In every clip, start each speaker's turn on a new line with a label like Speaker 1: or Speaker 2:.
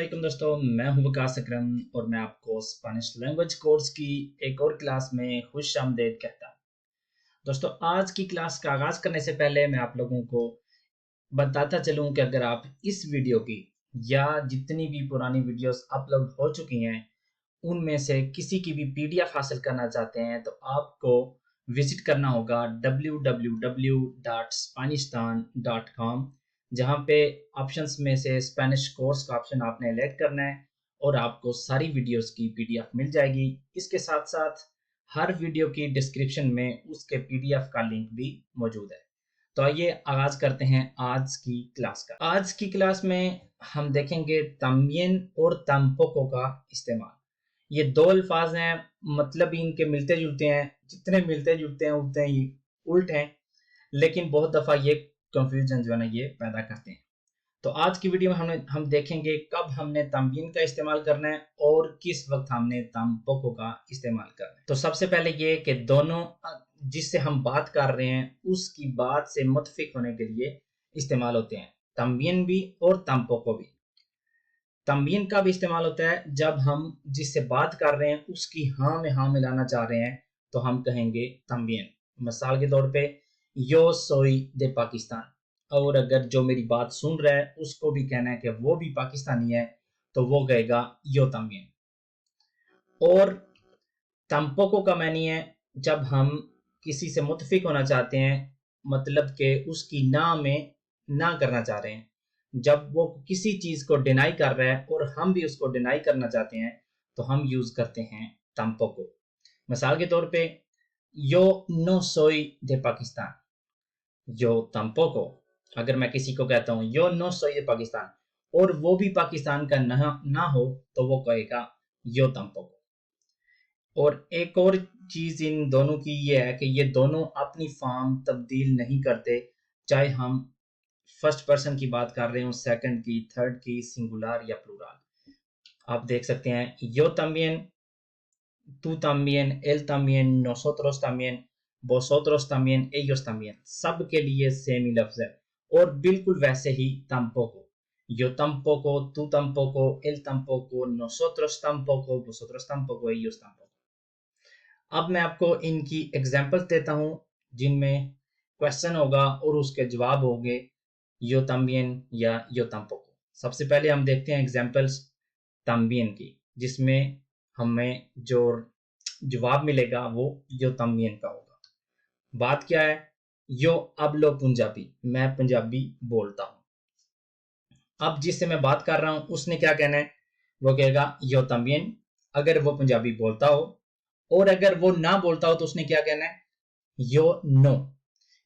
Speaker 1: वालेकुम दोस्तों, मैं हूं वकास अकरम और मैं आपको स्पेनिश लैंग्वेज कोर्स की एक और क्लास में खुश आमदीद कहता हूं। दोस्तों, आज की क्लास का आगाज़ करने से पहले मैं आप लोगों को बताता चलूं कि अगर आप इस वीडियो की या जितनी भी पुरानी वीडियोस अपलोड हो चुकी हैं उनमें से किसी की भी पीडीएफ हासिल करना चाहते हैं तो आपको विजिट करना होगा www.spanistan.com, जहाँ पे ऑप्शंस में से स्पेनिश कोर्स का ऑप्शन आपने सेलेक्ट करना है और आपको सारी वीडियोस की पीडीएफ मिल जाएगी। इसके साथ साथ हर वीडियो की डिस्क्रिप्शन में उसके पीडीएफ का लिंक भी मौजूद है। तो आइए आगाज करते हैं आज की क्लास का। आज की क्लास में हम देखेंगे तमियन और तम्पोको का इस्तेमाल। ये दो अल्फाज हैं, मतलब ही इनके मिलते जुलते हैं, जितने मिलते जुलते हैं उतने ही उल्ट हैं, लेकिन बहुत दफा ये कंफ्यूजन जो है ना ये पैदा करते हैं। तो आज की वीडियो में हम देखेंगे कब हमने तमयीन का इस्तेमाल करना है और किस वक्त हमने तम्पोको का इस्तेमाल करना है। तो सबसे पहले ये कि दोनों जिससे हम बात कर रहे हैं उसकी बात से मुतफिक होने के लिए इस्तेमाल होते हैं, तमयीन भी और तम्पोको भी। तमयीन का भी इस्तेमाल होता है जब हम जिससे बात कर रहे हैं उसकी हाँ में हाँ मिलाना चाह रहे हैं तो हम कहेंगे तमयीन। मिसाल के तौर पे यो सोई दे पाकिस्तान, और अगर जो मेरी बात सुन रहा है उसको भी कहना है कि वो भी पाकिस्तानी है तो वो कहेगा यो तमयीन। और तम्पोको का मानी है जब हम किसी से मुतफिक होना चाहते हैं, मतलब कि उसकी ना में ना करना चाह रहे हैं। जब वो किसी चीज को डिनाई कर रहा है और हम भी उसको डिनाई करना चाहते हैं तो हम यूज करते हैं तम्पोको। मिसाल के तौर पे यो नो सोई दे पाकिस्तान, यो तम्पोको। अगर मैं किसी को कहता हूँ यो नो सोई दे पाकिस्तान और वो भी पाकिस्तान का ना हो तो वो कहेगा यो तम्पोको। और एक और चीज इन दोनों की ये है कि ये दोनों अपनी फॉर्म तब्दील नहीं करते, चाहे हम फर्स्ट पर्सन की बात कर रहे हो, सेकंड की, थर्ड की, सिंगुलर या प्लूरल। आप देख सकते हैं यो तमियन, तू तमियन, एल तमियन, नोसोत्रोस तमियन, वोसोत्रोस तमियन, एयोस तमियन, सब के लिए सेम ही लफ्ज है। और बिल्कुल वैसे ही तम्पोको, yo tampoco, tú tampoco, él tampoco, nosotros tampoco, vosotros tampoco, ellos tampoco। अब मैं आपको इनकी एग्जांपल्स देता हूं जिनमें क्वेश्चन होगा और उसके जवाब होंगे यो तम्बियन या यो तम्पोको। सबसे पहले हम देखते हैं एग्जांपल्स तम्बियन की, जिसमें हमें जो जवाब मिलेगा वो यो तम्बियन का होगा। बात क्या है, यो अब लो पंजाबी, मैं पंजाबी बोलता हूं। अब जिससे मैं बात कर रहा हूं उसने क्या कहना है, वो कहेगा यो तम्बियन अगर वो पंजाबी बोलता हो, और अगर वो ना बोलता हो तो उसने क्या कहना है, यो नो।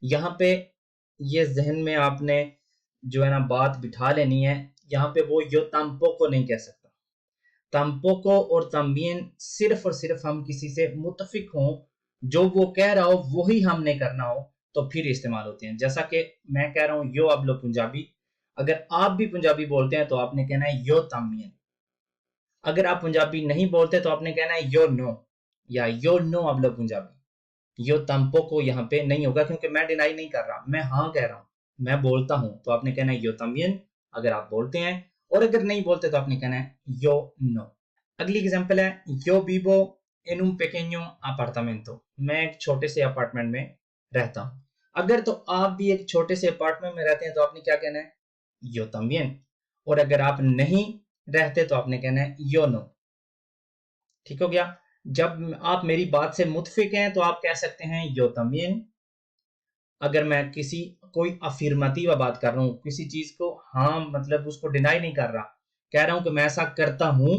Speaker 1: यहाँ पे ये जहन में आपने जो है ना बात बिठा लेनी है, यहाँ पे वो यो तम्पोको नहीं कह सकता। तम्पोको और तम्बियन सिर्फ और सिर्फ हम किसी से मुतफिक हों, जो वो कह रहा हो वही हमने करना हो तो फिर इस्तेमाल होते हैं। जैसा कि मैं कह रहा हूं यो अब लो पंजाबी, अगर आप भी पंजाबी बोलते हैं तो आपने कहना है यो तम्बियन। अगर आप पंजाबी नहीं बोलते तो आपने कहना है यो नो, या यो नो अब लो पंजाबी। यो तम्पोको यहाँ पे नहीं होगा क्योंकि मैं डिनाई नहीं कर रहा, मैं हाँ कह रहा हूँ, मैं बोलता हूँ, तो आपने कहना है यो तमियन अगर आप बोलते हैं, और अगर नहीं बोलते तो आपने कहना है यो नो। अगली एग्जांपल है यो Vivo en un pequeño apartamento, मैं एक छोटे से अपार्टमेंट में रहता हूँ। अगर तो आप भी एक छोटे से अपार्टमेंट में रहते हैं तो आपने क्या कहना है, यो तमियन। और अगर आप नहीं रहते तो आपने कहना है यो नो। ठीक हो गया। जब आप मेरी बात से मुतफिक हैं तो आप कह सकते हैं यो तमियन। अगर मैं किसी कोई अफिर्मेटिव बात कर रहा हूं, किसी चीज को हाँ मतलब उसको डिनाई नहीं कर रहा, कह रहा हूं कि मैं ऐसा करता हूं,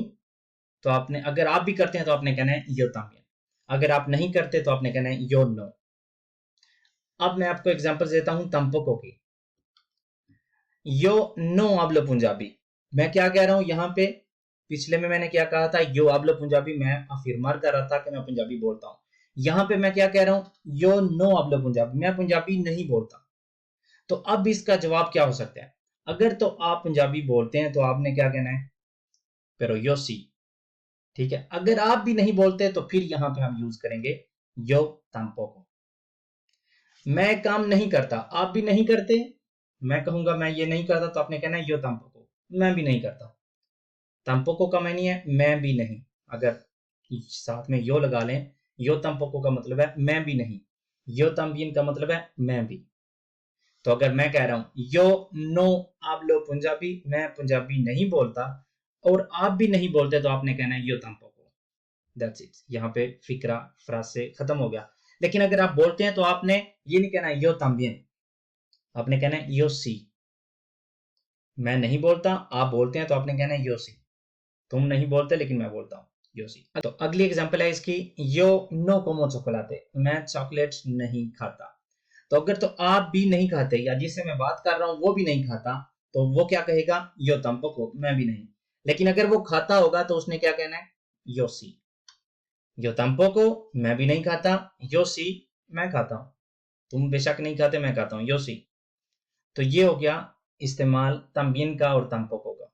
Speaker 1: तो आपने अगर आप भी करते हैं तो आपने कहना है यो तमियन। अगर आप नहीं करते तो आपने कहना है यो नो। अब मैं आपको एग्जांपल देता हूं तम्पोको की। यो नो आबलो पंजाबी, मैं क्या कह रहा हूं यहाँ पे, पिछले में मैंने क्या कहा था, यो आबलो पंजाबी, मैं अफिर्मर कर रहा था कि मैं पंजाबी बोलता हूं। यहाँ पे मैं क्या कह रहा हूं, यो नो आबलो पंजाबी, मैं पंजाबी नहीं बोलता। तो अब इसका जवाब क्या हो सकता है, अगर तो आप पंजाबी बोलते हैं तो आपने क्या कहना है, pero yo sí। ठीक है, अगर आप भी नहीं बोलते तो फिर यहां पे हम यूज करेंगे yo tampoco। मैं काम नहीं करता, आप भी नहीं करते, मैं कहूंगा मैं ये नहीं करता तो आपने कहना है yo tampoco, मैं भी नहीं करता। तम्पोको का मानी है मैं भी नहीं, अगर साथ में यो लगा लें, यो तम्पोको का मतलब है मैं भी नहीं, यो तम्बियन का मतलब है मैं भी। तो अगर मैं कह रहा हूं यो नो आप लोग पंजाबी, मैं पंजाबी नहीं बोलता और आप भी नहीं बोलते, तो आपने कहना है यो तम्पोको। दैट्स इट, यहाँ पे फिक्रा फ्राज से खत्म हो गया। लेकिन अगर आप बोलते हैं तो आपने ये नहीं कहना यो तम्बियन, आपने कहना है यो सी। मैं नहीं बोलता, आप बोलते हैं, तो आपने कहना है यो सी। तुम नहीं बोलते लेकिन मैं बोलता हूँ यो सी। तो अगली एग्जांपल है इसकी, यो नो कोमो चॉकलेटे, मैं चॉकलेट नहीं खाता। तो अगर तो आप भी नहीं खाते या जिससे मैं बात कर रहा हूं वो भी नहीं खाता, तो वो क्या कहेगा, यो तम्पोको, मैं भी नहीं। लेकिन अगर वो खाता होगा तो उसने क्या कहना है, यो सी। यो तम्पोको मैं भी नहीं खाता, यो सी मैं खाता हूं, तुम बेशक नहीं खाते मैं खाता हूं, यो सी। तो ये हो गया इस्तेमाल तम्बियन का और तम्पोको का।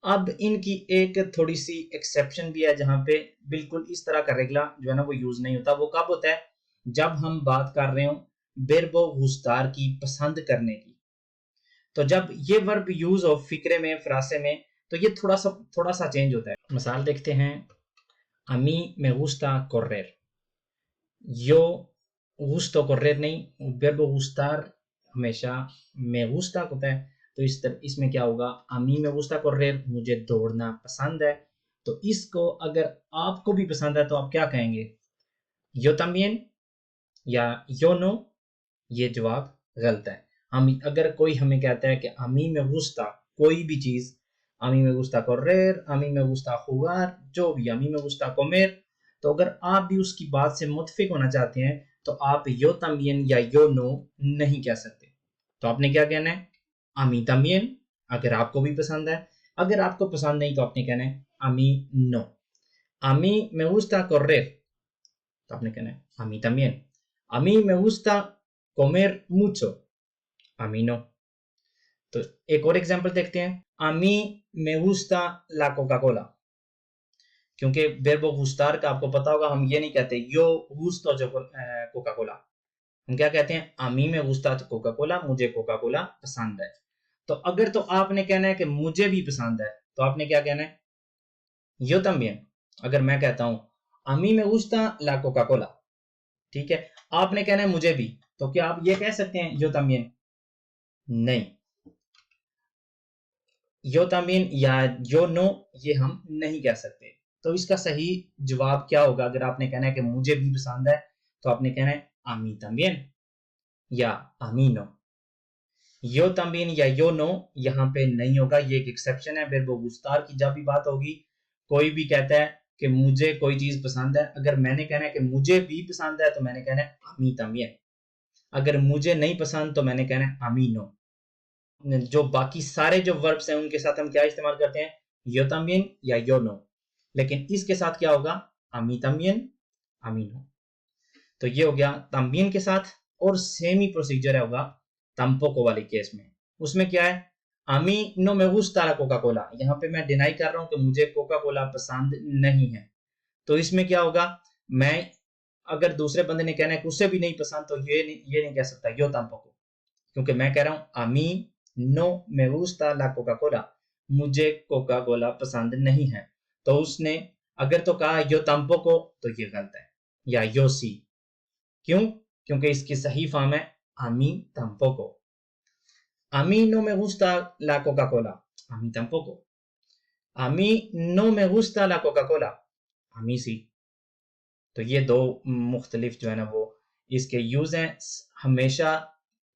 Speaker 1: अब इनकी एक थोड़ी सी एक्सेप्शन भी है, जहां पे बिल्कुल इस तरह का रेगला जो है ना वो यूज नहीं होता। वो कब होता है, जब हम बात कर रहे हो बेरबो गुस्तार की, पसंद करने की। तो जब ये वर्ब यूज हो फिक्रे में, फ्रासे में, तो ये थोड़ा सा चेंज होता है। मिसाल देखते हैं, अमी me gusta correr, yo gusto correr नहीं, verbo gustar हमेशा me gusta होता है। तो इसमें क्या होगा, अमी me gusta correr, मुझे दौड़ना पसंद है। तो इसको अगर आपको भी पसंद है तो आप क्या कहेंगे, yo también या yo no। ये जवाब गलत है। हम अगर कोई हमें कहता है कि अमी में गुस्ता कोई भी चीज, अमी में गुस्ता correr, अमी में गुस्ता jugar, जो भी, अमी में गुस्ता comer, तो अगर आप भी उसकी बात से मुत्फिक होना चाहते हैं तो आप यो तमियन या यो नो नहीं कह सकते। तो आपने क्या कहना है, अमी तमियन, अगर आपको भी पसंद है। अगर आपको पसंद नहीं तो आपने कहना है अमी नो। अमी में गुस्ता correr, तो आपने कहना है अमी तमियन। अमी में गुस्ता comer mucho, अमी नो। तो एक और एग्जांपल देखते हैं, अमी me gusta la Coca Cola. क्योंकि वर्बो गुस्तार का आपको पता होगा, हम ये नहीं कहते यो गुस्तो जो कोका कोला, हम क्या कहते हैं, अमी में गुस्ता कोका कोला, मुझे कोका कोला पसंद है। तो अगर तो आपने कहना है कि मुझे भी पसंद है, तो आपने क्या कहना है, यो तम्बियन। अगर मैं कहता हूं अमी में गुस्ता ला कोका कोला, ठीक है, आपने कहना है मुझे भी, तो क्या आप ये कह सकते हैं यो तम्बियन, नहीं। यो तमीन या यो नो ये हम नहीं कह सकते। तो इसका सही जवाब क्या होगा, अगर आपने कहना है कि मुझे भी पसंद है, तो आपने कहना है आमी तमीन या आमीनो। यो तमीन या यो नो यहाँ पे नहीं होगा, ये एक एक्सेप्शन है। बेरबो गुस्तार की जब भी बात होगी, कोई भी कहता है कि मुझे कोई चीज पसंद है, अगर मैंने कहना है कि मुझे भी पसंद है, तो मैंने कहना है आमी तमीन। अगर मुझे नहीं पसंद तो मैंने कहना है आमीनो। जो बाकी सारे जो वर्ब्स हैं उनके साथ हम क्या इस्तेमाल करते हैं, यो तमियन या यो नो। लेकिन इसके साथ क्या होगा, अमी तमियन, अमीनो। तो ये हो गया तमियन के साथ। और सेम ही प्रोसीजर होगा तम्पोको वाले केस में। उसमें क्या है, अमी नो me gusta la Coca Cola, यहाँ पे मैं डिनाई कर रहा हूं कि मुझे कोका कोला पसंद नहीं है। तो इसमें क्या होगा, मैं अगर दूसरे बंदे ने कहना है कि उसे भी नहीं पसंद, तो ये नहीं कह सकता यो तम्पोको, क्योंकि मैं कह रहा हूं अमी नो me gusta la Coca Cola, मुझे कोका कोला पसंद नहीं है। तो उसने अगर तो कहा यो तम्पोको, तो ये गलत है, या यो सी। क्यों, क्योंकि इसकी सही फॉर्म है अमी तम्पोको। अमी नो me gusta la Coca Cola, अमी तम्पोको। अमी नो me gusta la Coca Cola, अमी सी। तो ये दो मुख्तलिफ जो है ना वो इसके यूज हैं। हमेशा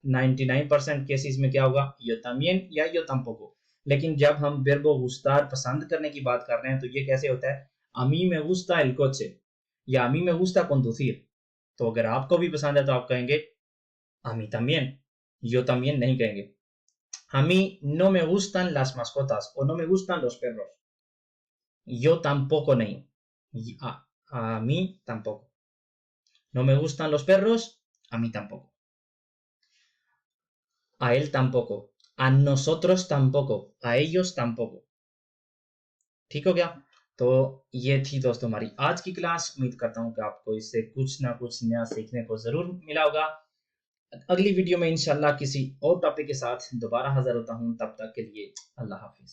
Speaker 1: 99% केसेस में क्या होगा, यो तमियन या यो तम्पोको। लेकिन जब हम वर्बो गुस्तार पसंद करने की बात कर रहे हैं, तो ये कैसे होता है, अमी me gusta el coche या अमी me gusta conducir। तो अगर आपको भी पसंद है तो आप कहेंगे अमी तमियन, यो तमियन नहीं कहेंगे। अमी no me gustan las mascotas o no me gustan los perros, yo tampoco नहीं, a mí tampoco, no me gustan los perros, a mí tampoco, a él tampoco, a nosotros tampoco, a ellos tampoco। ठीक हो गया। तो ये थी दोस्तों हमारी आज की क्लास। उम्मीद करता हूँ कि आपको इससे कुछ ना कुछ नया सीखने को जरूर मिला होगा। अगली वीडियो में इंशाल्लाह किसी और टॉपिक के साथ दोबारा हाजिर होता हूँ। तब तक के लिए अल्लाह हाफिज।